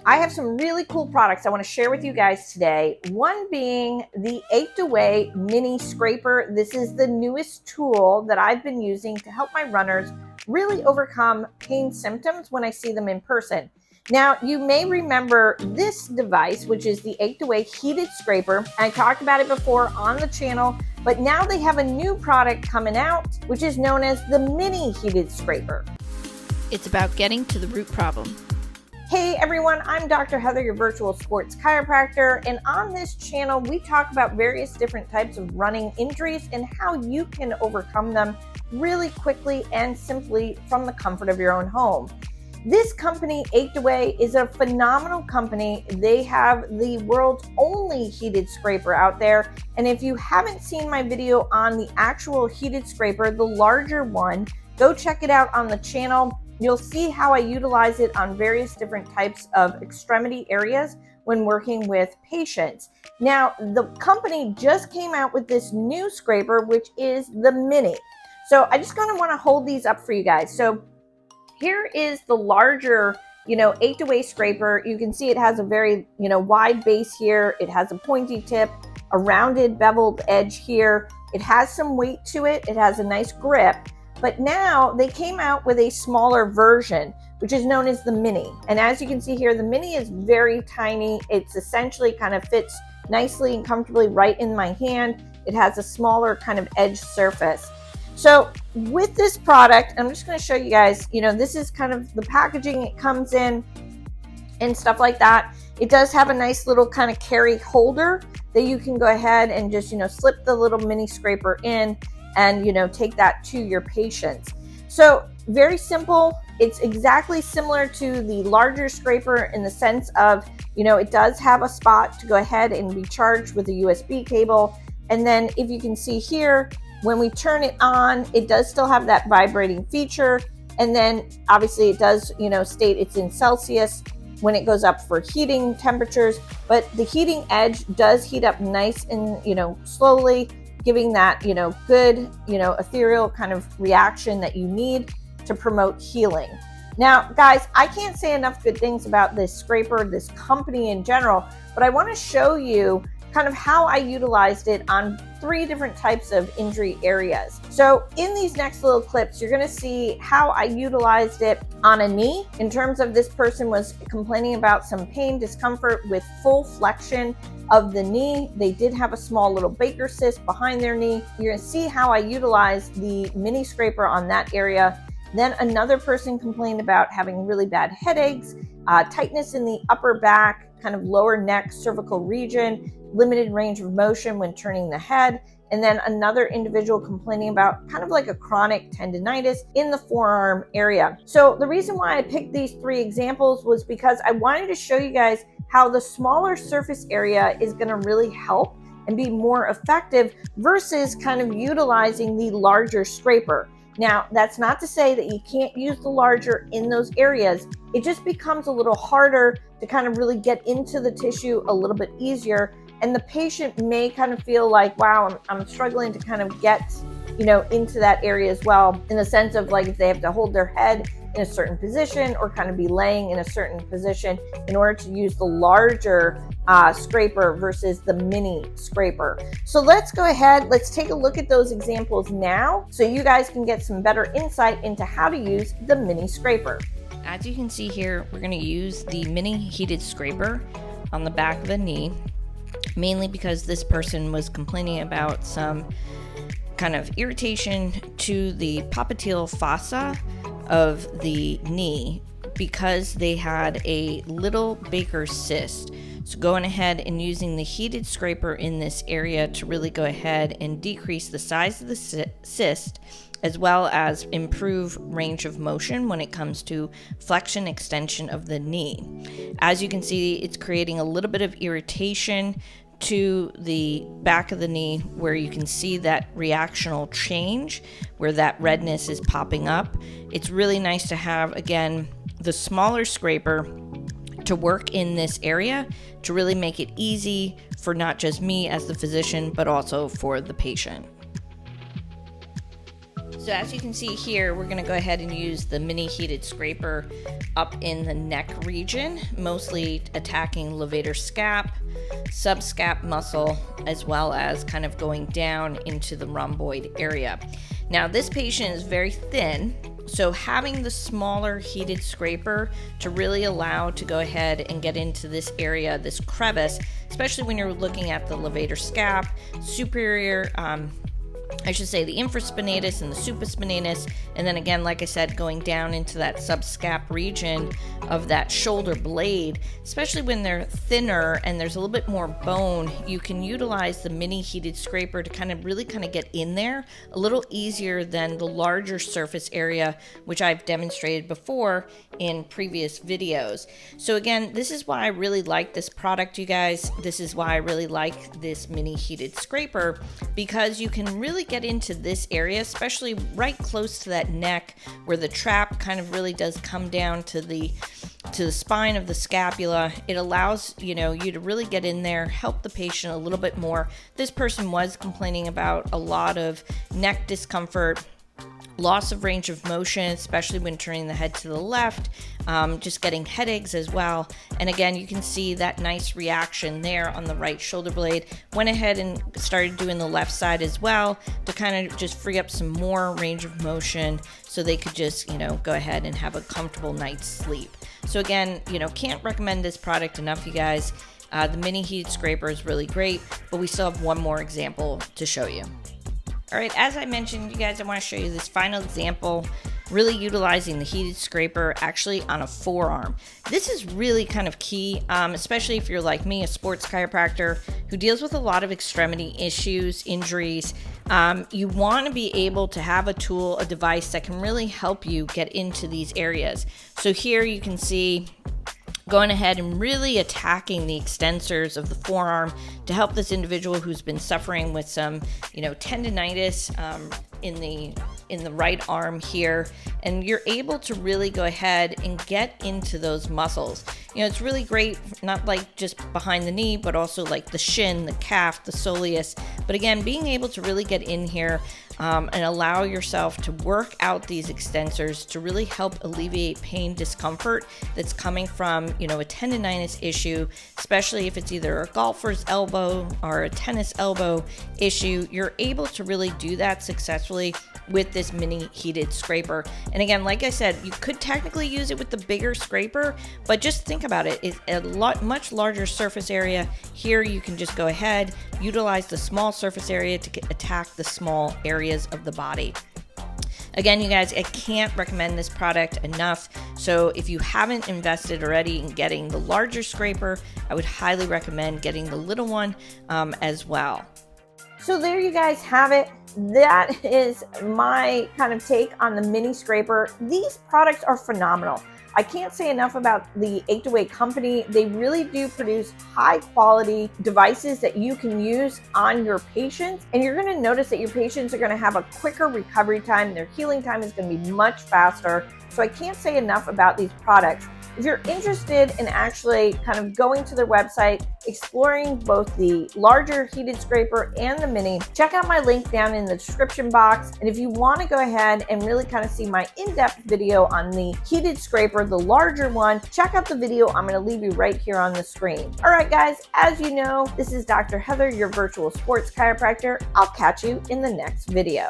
I have some really cool products I want to share with you guys today. One being the Achedaway Mini Scraper. This is the newest tool that I've been using to help my runners really overcome pain symptoms when I see them in person. Now, you may remember this device, which is the Achedaway Heated Scraper. I talked about it before on the channel, but now they have a new product coming out, which is known as the Mini Heated Scraper. It's about getting to the root problem. Hey everyone, I'm Dr. Heather, your virtual sports chiropractor, and on this channel we talk about various different types of running injuries and how you can overcome them really quickly and simply from the comfort of your own home. This company, Achedaway, is a phenomenal company. They have the world's only heated scraper out there, and if you haven't seen my video on the actual heated scraper, the larger one, go check it out on the channel. You'll see how I utilize it on various different types of extremity areas when working with patients. Now, the company just came out with this new scraper, which is the Mini. So I just kind of want to hold these up for you guys. So here is the larger, Achedaway scraper. You can see it has a very, wide base here. It has a pointy tip, a rounded beveled edge here. It has some weight to it. It has a nice grip. But now they came out with a smaller version, which is known as the Mini. And as you can see here, the Mini is very tiny. It's essentially kind of fits nicely and comfortably right in my hand. It has a smaller kind of edge surface. So with this product, I'm just going to show you guys, this is kind of the packaging it comes in and stuff like that. It does have a nice little kind of carry holder that you can go ahead and just, slip the little mini scraper in and take that to your patients. So very simple. It's exactly similar to the larger scraper in the sense of, it does have a spot to go ahead and be charged with a USB cable. And then if you can see here, when we turn it on, it does still have that vibrating feature. And then obviously it does, state it's in Celsius when it goes up for heating temperatures, but the heating edge does heat up nice and, slowly, giving that, good, ethereal kind of reaction that you need to promote healing. Now, guys, I can't say enough good things about this scraper, this company in general, but I want to show you kind of how I utilized it on 3 different types of injury areas. So in these next little clips, you're going to see how I utilized it on a knee. In terms of this person was complaining about some pain, discomfort with full flexion of the knee. They did have a small little Baker cyst behind their knee. You're going to see how I utilized the mini scraper on that area. Then another person complained about having really bad headaches, tightness in the upper back, kind of lower neck, cervical region, limited range of motion when turning the head. And then another individual complaining about kind of like a chronic tendonitis in the forearm area. So the reason why I picked these 3 examples was because I wanted to show you guys how the smaller surface area is going to really help and be more effective versus kind of utilizing the larger scraper. Now, that's not to say that you can't use the larger in those areas. It just becomes a little harder to kind of really get into the tissue a little bit easier. And the patient may kind of feel like, wow, I'm struggling to kind of get, into that area as well, in the sense of like if they have to hold their head in a certain position or kind of be laying in a certain position in order to use the larger scraper versus the mini scraper. So let's go ahead, let's take a look at those examples now so you guys can get some better insight into how to use the mini scraper. As you can see here, we're going to use the mini heated scraper on the back of the knee, mainly because this person was complaining about some kind of irritation to the popliteal fossa of the knee because they had a little Baker cyst. So going ahead and using the heated scraper in this area to really go ahead and decrease the size of the cyst, as well as improve range of motion when it comes to flexion extension of the knee. As you can see, it's creating a little bit of irritation to the back of the knee where you can see that reactional change where that redness is popping up. It's really nice to have, again, the smaller scraper to work in this area to really make it easy for not just me as the physician, but also for the patient. So as you can see here, we're gonna go ahead and use the mini heated scraper up in the neck region, mostly attacking levator scap, subscap muscle, as well as kind of going down into the rhomboid area. Now this patient is very thin, so having the smaller heated scraper to really allow to go ahead and get into this area, this crevice, especially when you're looking at the levator scap, superior, I should say the infraspinatus and the supraspinatus, and then again, like I said, going down into that subscap region of that shoulder blade, especially when they're thinner and there's a little bit more bone, you can utilize the mini heated scraper to kind of get in there a little easier than the larger surface area, which I've demonstrated before in previous videos. So again, this is why I really like this product, you guys. This is why I really like this mini heated scraper, because you can really get into this area, especially right close to that neck where the trap kind of really does come down to the spine of the scapula. It allows you to really get in there, help the patient a little bit more. This person was complaining about a lot of neck discomfort, loss of range of motion, especially when turning the head to the left, just getting headaches as well. And again, you can see that nice reaction there on the right shoulder blade. Went ahead and started doing the left side as well to kind of just free up some more range of motion so they could just, go ahead and have a comfortable night's sleep. So again, can't recommend this product enough, you guys. The mini heated scraper is really great, but we still have one more example to show you. All right, as I mentioned, you guys, I want to show you this final example, really utilizing the heated scraper actually on a forearm. This is really kind of key, especially if you're like me, a sports chiropractor who deals with a lot of extremity issues, injuries. You want to be able to have a tool, a device that can really help you get into these areas. So here you can see going ahead and really attacking the extensors of the forearm to help this individual who's been suffering with some, tendinitis in the right arm here, and you're able to really go ahead and get into those muscles. It's really great, not like just behind the knee, but also like the shin, the calf, the soleus. But again, being able to really get in here and allow yourself to work out these extensors to really help alleviate pain, discomfort that's coming from, a tendinitis issue, especially if it's either a golfer's elbow or a tennis elbow issue. You're able to really do that successfully with this mini heated scraper. And again, like I said, you could technically use it with the bigger scraper, but just think about it. It's a much larger surface area. Here you can just go ahead, utilize the small surface area to attack the small areas of the body. Again, you guys, I can't recommend this product enough. So if you haven't invested already in getting the larger scraper, I would highly recommend getting the little one as well. So there you guys have it. That is my kind of take on the mini scraper. These products are phenomenal. I can't say enough about the Achedaway company. They really do produce high quality devices that you can use on your patients. And you're going to notice that your patients are going to have a quicker recovery time. Their healing time is going to be much faster. So I can't say enough about these products. If you're interested in actually kind of going to their website, exploring both the larger heated scraper and the mini, check out my link down in the description box. And if you want to go ahead and really kind of see my in-depth video on the heated scraper, the larger one, check out the video I'm going to leave you right here on the screen. All right, guys, as you know, this is Dr. Heather, your virtual sports chiropractor. I'll catch you in the next video.